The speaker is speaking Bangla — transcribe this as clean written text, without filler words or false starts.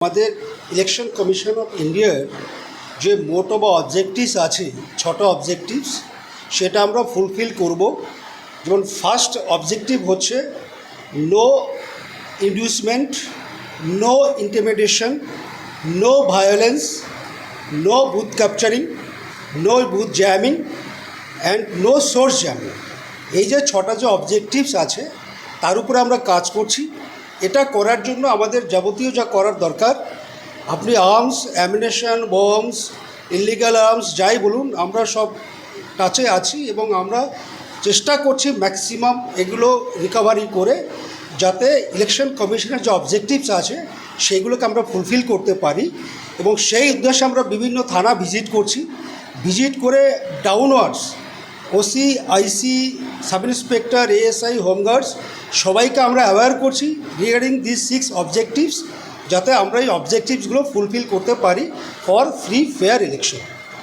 আমাদের ইলেকশন কমিশন অফ ইন্ডিয়ার যে মোটো বা অবজেক্টিভস আছে, 6টা অবজেক্টিভস, সেটা আমরা ফুলফিল করব। যেমন ফার্স্ট অবজেক্টিভ হচ্ছে no inducement, no intimidation, no violence, no booth capturing, no booth jamming and no source jamming. এই যে 6টা যে অবজেক্টিভস আছে তার উপরে আমরা কাজ করছি। এটা করার জন্য আমাদের যাবতীয় যা করার দরকার, আপনি arms, amination, bombs, illegal arms যাই বলুন, আমরা সব টাচে আছি এবং আমরা চেষ্টা করছি ম্যাক্সিমাম এগুলো রিকভারি করে যাতে ইলেকশন কমিশনের যে অবজেক্টিভস আছে সেইগুলোকে আমরা ফুলফিল করতে পারি। এবং সেই উদ্দেশ্যে আমরা বিভিন্ন থানা ভিজিট করে ডাউনওয়ার্ডস ওসি, আইসি, সাব ইন্সপেক্টর, এএসআই, হোমগার্ডস সবাইকে আমরা অ্যাওয়্যার করছি রিগার্ডিং দিস 6 অবজেক্টিভস, যাতে আমরা এই অবজেক্টিভসগুলো ফুলফিল করতে পারি ফর ফ্রি ফেয়ার ইলেকশন।